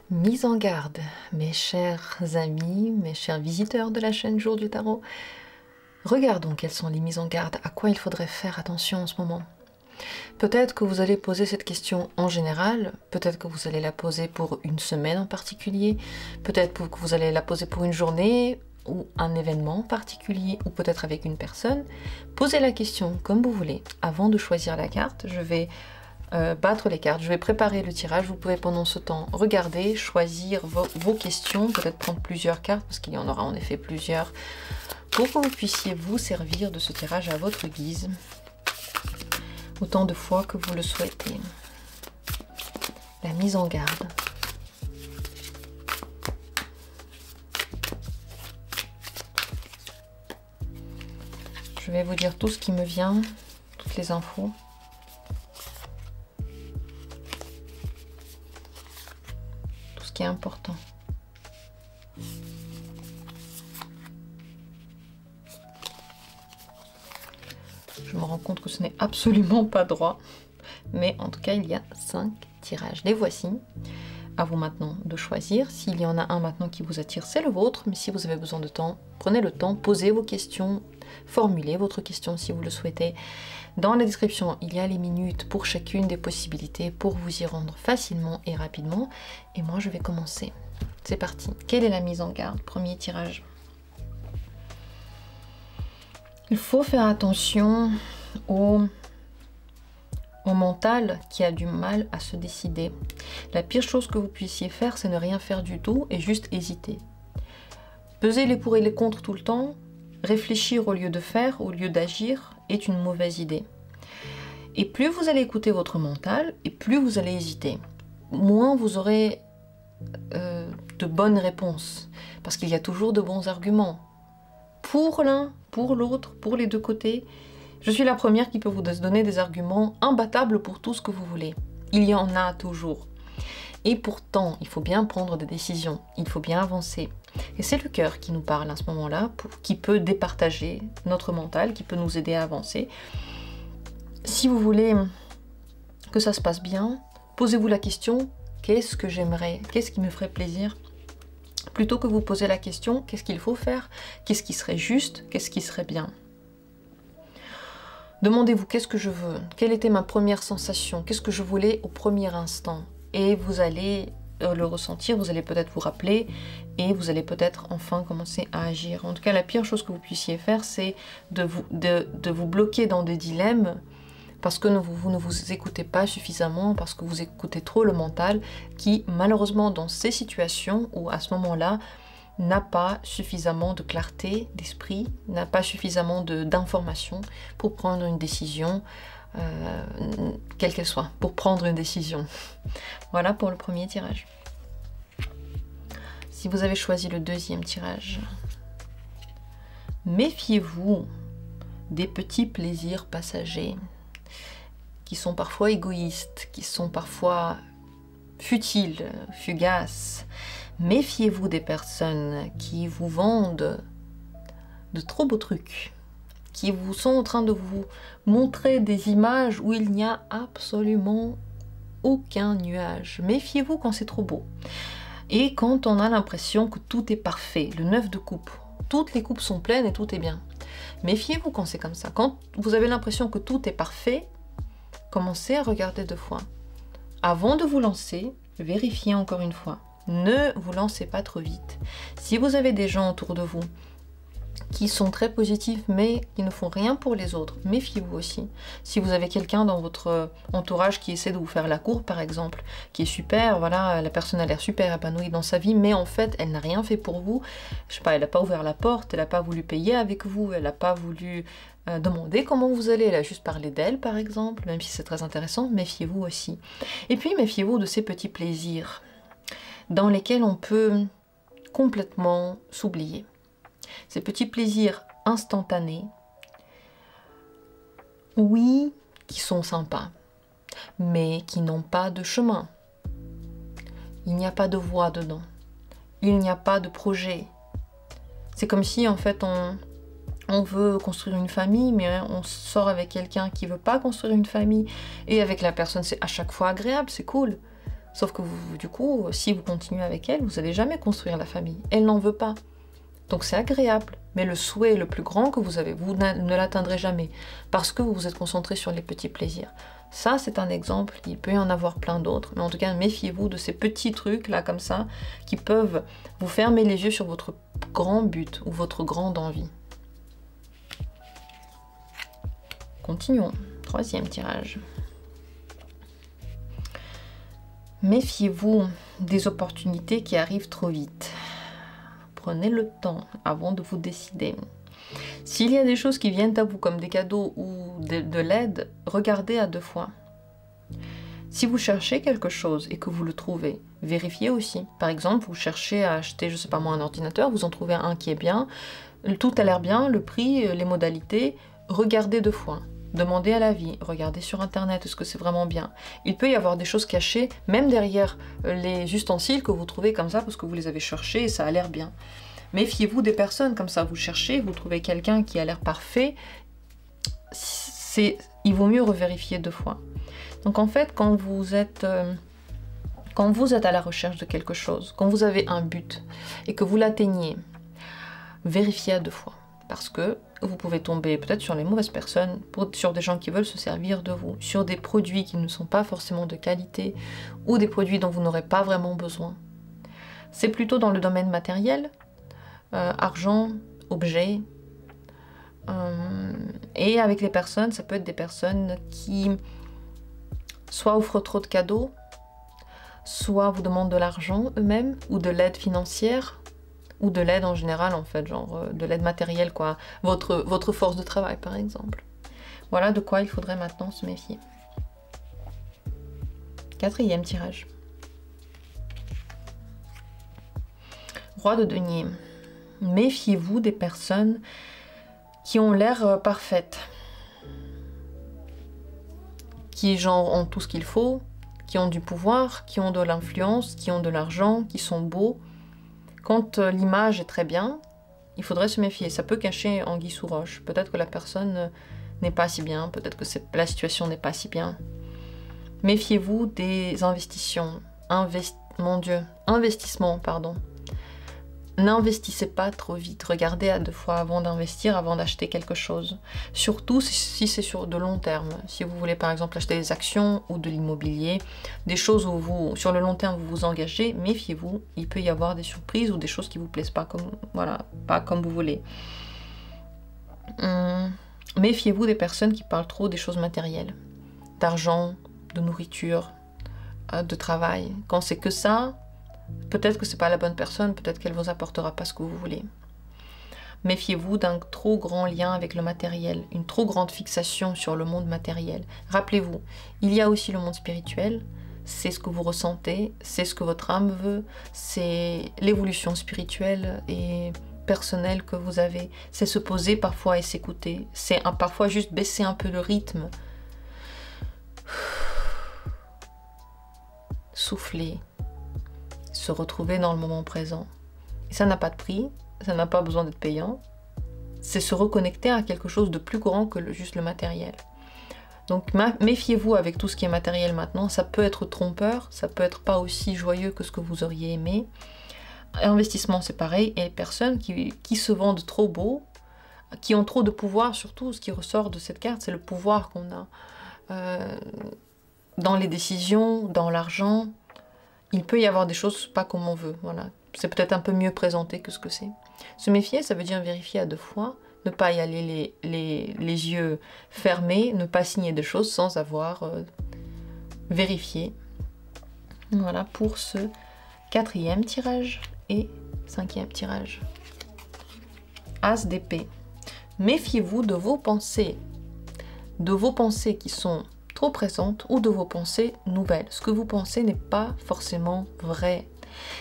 Mise en garde, mes chers amis, mes chers visiteurs de la chaîne Jour du Tarot. Regardons quelles sont les mises en garde, à quoi il faudrait faire attention en ce moment. Peut-être que vous allez poser cette question en général, peut-être que vous allez la poser pour une semaine en particulier, peut-être que vous allez la poser pour une journée ou un événement particulier, ou peut-être avec une personne. Posez la question comme vous voulez. Avant de choisir la carte, je vais battre les cartes, je vais préparer le tirage. Vous pouvez pendant ce temps regarder, choisir vos questions, peut-être prendre plusieurs cartes, parce qu'il y en aura en effet plusieurs, pour que vous puissiez vous servir de ce tirage à votre guise, autant de fois que vous le souhaitez. La mise en garde. Je vais vous dire tout ce qui me vient, toutes les infos. Tout ce qui est important. Je me rends compte que ce n'est absolument pas droit, mais en tout cas il y a 5 tirages. Les voici. À vous maintenant de choisir. S'il y en a un maintenant qui vous attire, c'est le vôtre, mais si vous avez besoin de temps, prenez le temps, posez vos questions, formulez votre question si vous le souhaitez. Dans la description, il y a les minutes pour chacune des possibilités pour vous y rendre facilement et rapidement. Et moi, je vais commencer. C'est parti. Quelle est la mise en garde? Premier tirage. Il faut faire attention au mental qui a du mal à se décider. La pire chose que vous puissiez faire, c'est ne rien faire du tout et juste hésiter. Peser les pour et les contre tout le temps, réfléchir au lieu de faire, au lieu d'agir, est une mauvaise idée. Et plus vous allez écouter votre mental, et plus vous allez hésiter. Moins vous aurez de bonnes réponses, parce qu'il y a toujours de bons arguments. Pour l'un, pour l'autre, pour les deux côtés. Je suis la première qui peut vous donner des arguments imbattables pour tout ce que vous voulez. Il y en a toujours. Et pourtant, il faut bien prendre des décisions. Il faut bien avancer. Et c'est le cœur qui nous parle à ce moment-là, qui peut départager notre mental, qui peut nous aider à avancer. Si vous voulez que ça se passe bien, posez-vous la question, qu'est-ce que j'aimerais? Qu'est-ce qui me ferait plaisir? Plutôt que vous posez la question, qu'est-ce qu'il faut faire? Qu'est-ce qui serait juste? Qu'est-ce qui serait bien? Demandez-vous qu'est-ce que je veux, quelle était ma première sensation, qu'est-ce que je voulais au premier instant. Et vous allez le ressentir, vous allez peut-être vous rappeler et vous allez peut-être enfin commencer à agir. En tout cas, la pire chose que vous puissiez faire, c'est de vous bloquer dans des dilemmes parce que vous ne vous écoutez pas suffisamment, parce que vous écoutez trop le mental qui, malheureusement, dans ces situations ou à ce moment-là, n'a pas suffisamment de clarté d'esprit, n'a pas suffisamment d'informations pour prendre une décision, quelle qu'elle soit, pour prendre une décision. Voilà pour le premier tirage. Si vous avez choisi le deuxième tirage, méfiez-vous des petits plaisirs passagers qui sont parfois égoïstes, qui sont parfois futiles, fugaces. Méfiez-vous des personnes qui vous vendent de trop beaux trucs, qui vous sont en train de vous montrer des images où il n'y a absolument aucun nuage. Méfiez-vous quand c'est trop beau. Et quand on a l'impression que tout est parfait, le 9 de coupe, toutes les coupes sont pleines et tout est bien. Méfiez-vous quand c'est comme ça. Quand vous avez l'impression que tout est parfait, commencez à regarder 2 fois. Avant de vous lancer, vérifiez encore une fois. Ne vous lancez pas trop vite. Si vous avez des gens autour de vous qui sont très positifs mais qui ne font rien pour les autres, méfiez-vous aussi. Si vous avez quelqu'un dans votre entourage qui essaie de vous faire la cour par exemple, qui est super, voilà, la personne a l'air super épanouie dans sa vie, mais en fait elle n'a rien fait pour vous, je sais pas, elle n'a pas ouvert la porte, elle n'a pas voulu payer avec vous, elle n'a pas voulu demander comment vous allez, elle a juste parlé d'elle par exemple, même si c'est très intéressant, méfiez-vous aussi. Et puis méfiez-vous de ces petits plaisirs dans lesquels on peut complètement s'oublier. Ces petits plaisirs instantanés, oui, qui sont sympas, mais qui n'ont pas de chemin. Il n'y a pas de voie dedans. Il n'y a pas de projet. C'est comme si en fait on veut construire une famille, mais on sort avec quelqu'un qui veut pas construire une famille, et avec la personne c'est à chaque fois agréable, c'est cool. Sauf que du coup, si vous continuez avec elle, vous n'allez jamais construire la famille. Elle n'en veut pas. Donc c'est agréable, mais le souhait le plus grand que vous avez, vous ne l'atteindrez jamais, parce que vous vous êtes concentré sur les petits plaisirs. Ça, c'est un exemple, il peut y en avoir plein d'autres, mais en tout cas, méfiez-vous de ces petits trucs, là, comme ça, qui peuvent vous fermer les yeux sur votre grand but, ou votre grande envie. Continuons. 3e tirage. Méfiez-vous des opportunités qui arrivent trop vite. Prenez le temps avant de vous décider. S'il y a des choses qui viennent à vous comme des cadeaux ou de l'aide, regardez à 2 fois. Si vous cherchez quelque chose et que vous le trouvez, vérifiez aussi. Par exemple, vous cherchez à acheter, je sais pas moi, un ordinateur, vous en trouvez un qui est bien, tout a l'air bien, le prix, les modalités, regardez 2 fois. Demandez à l'avis, regardez sur internet, est-ce que c'est vraiment bien? Il peut y avoir des choses cachées, même derrière les ustensiles que vous trouvez comme ça, parce que vous les avez cherchés et ça a l'air bien. Méfiez-vous des personnes comme ça, vous cherchez, vous trouvez quelqu'un qui a l'air parfait, il vaut mieux revérifier 2 fois. Donc en fait, quand vous êtes à la recherche de quelque chose, quand vous avez un but et que vous l'atteignez, vérifiez à 2 fois. Parce que vous pouvez tomber peut-être sur les mauvaises personnes, sur des gens qui veulent se servir de vous, sur des produits qui ne sont pas forcément de qualité, ou des produits dont vous n'aurez pas vraiment besoin. C'est plutôt dans le domaine matériel, argent, objets, et avec les personnes, ça peut être des personnes qui soit offrent trop de cadeaux, soit vous demandent de l'argent eux-mêmes, ou de l'aide financière, ou de l'aide en général en fait, genre de l'aide matérielle quoi, votre force de travail par exemple. Voilà de quoi il faudrait maintenant se méfier. 4e tirage. Roi de denier. Méfiez-vous des personnes qui ont l'air parfaites, qui genre ont tout ce qu'il faut, qui ont du pouvoir, qui ont de l'influence, qui ont de l'argent, qui sont beaux. Quand l'image est très bien, il faudrait se méfier. Ça peut cacher anguille sous roche. Peut-être que la personne n'est pas si bien, peut-être que la situation n'est pas si bien. Méfiez-vous des investissements. Investissement, pardon. N'investissez pas trop vite. Regardez à 2 fois avant d'investir, avant d'acheter quelque chose. Surtout si c'est sur de long terme. Si vous voulez par exemple acheter des actions ou de l'immobilier, des choses où sur le long terme vous vous engagez, méfiez-vous. Il peut y avoir des surprises ou des choses qui vous plaisent pas comme, voilà, pas comme vous voulez. Méfiez-vous des personnes qui parlent trop des choses matérielles. D'argent, de nourriture, de travail. Quand c'est que ça, peut-être que c'est pas la bonne personne, peut-être qu'elle vous apportera pas ce que vous voulez. Méfiez-vous d'un trop grand lien avec le matériel, une trop grande fixation sur le monde matériel. Rappelez-vous, il y a aussi le monde spirituel, c'est ce que vous ressentez, c'est ce que votre âme veut, c'est l'évolution spirituelle et personnelle que vous avez. C'est se poser parfois et s'écouter, c'est parfois juste baisser un peu le rythme. Souffler. Se retrouver dans le moment présent. Et ça n'a pas de prix, ça n'a pas besoin d'être payant. C'est se reconnecter à quelque chose de plus grand que juste le matériel. Donc méfiez-vous avec tout ce qui est matériel maintenant, ça peut être trompeur, ça peut être pas aussi joyeux que ce que vous auriez aimé. Investissement c'est pareil, et les personnes qui se vendent trop beau, qui ont trop de pouvoir, surtout ce qui ressort de cette carte, c'est le pouvoir qu'on a dans les décisions, dans l'argent. Il peut y avoir des choses pas comme on veut, voilà. C'est peut-être un peu mieux présenté que ce que c'est. Se méfier, ça veut dire vérifier à 2 fois, ne pas y aller les yeux fermés, ne pas signer de choses sans avoir vérifié. Voilà pour ce 4e tirage et 5e tirage. As d'épée. Méfiez-vous de vos pensées qui sont trop présentes ou de vos pensées nouvelles. Ce que vous pensez n'est pas forcément vrai.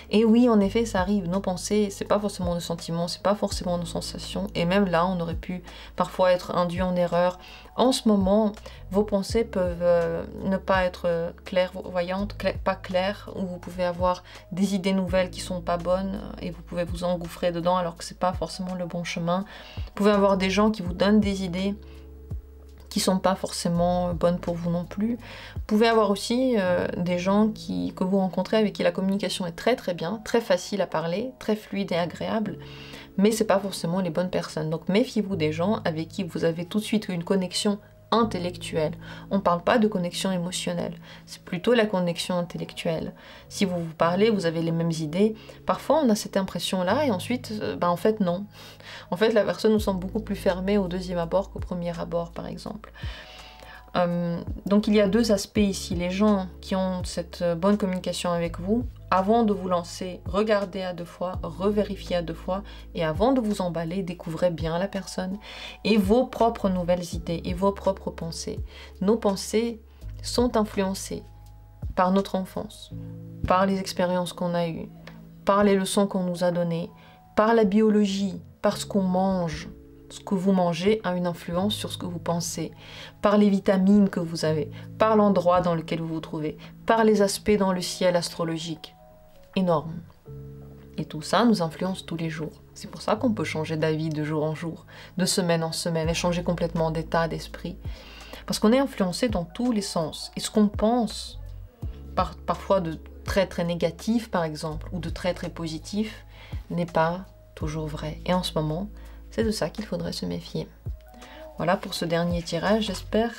Et oui, en effet, ça arrive. Nos pensées, c'est pas forcément nos sentiments, c'est pas forcément nos sensations. Et même là, on aurait pu parfois être induit en erreur. En ce moment, vos pensées peuvent ne pas être clairvoyantes, pas claires, ou vous pouvez avoir des idées nouvelles qui sont pas bonnes et vous pouvez vous engouffrer dedans alors que c'est pas forcément le bon chemin. Vous pouvez avoir des gens qui vous donnent des idées qui sont pas forcément bonnes pour vous non plus. Vous pouvez avoir aussi des gens que vous rencontrez avec qui la communication est très très bien, très facile à parler, très fluide et agréable, mais c'est pas forcément les bonnes personnes. Donc méfiez-vous des gens avec qui vous avez tout de suite une connexion intellectuelle. On ne parle pas de connexion émotionnelle, c'est plutôt la connexion intellectuelle. Si vous vous parlez, vous avez les mêmes idées, parfois on a cette impression-là et ensuite, en fait non. En fait, la personne nous semble beaucoup plus fermée au deuxième abord qu'au premier abord, par exemple. Donc il y a deux aspects ici. Les gens qui ont cette bonne communication avec vous, avant de vous lancer, regardez à 2 fois, revérifiez à 2 fois, et avant de vous emballer, découvrez bien la personne et vos propres nouvelles idées et vos propres pensées. Nos pensées sont influencées par notre enfance, par les expériences qu'on a eues, par les leçons qu'on nous a données, par la biologie, par ce qu'on mange. Ce que vous mangez a une influence sur ce que vous pensez, par les vitamines que vous avez, par l'endroit dans lequel vous vous trouvez, par les aspects dans le ciel astrologique. Énorme. Et tout ça nous influence tous les jours. C'est pour ça qu'on peut changer d'avis de jour en jour, de semaine en semaine, et changer complètement d'état d'esprit. Parce qu'on est influencé dans tous les sens. Et ce qu'on pense, parfois de très très négatif par exemple, ou de très très positif, n'est pas toujours vrai. Et en ce moment, c'est de ça qu'il faudrait se méfier. Voilà pour ce dernier tirage. J'espère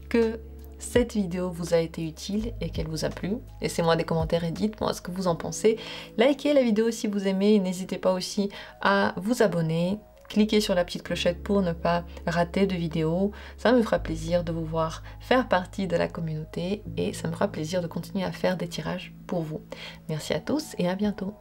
que cette vidéo vous a été utile et qu'elle vous a plu. Laissez-moi des commentaires et dites-moi ce que vous en pensez. Likez la vidéo si vous aimez et n'hésitez pas aussi à vous abonner. Cliquez sur la petite clochette pour ne pas rater de vidéos. Ça me fera plaisir de vous voir faire partie de la communauté et ça me fera plaisir de continuer à faire des tirages pour vous. Merci à tous et à bientôt.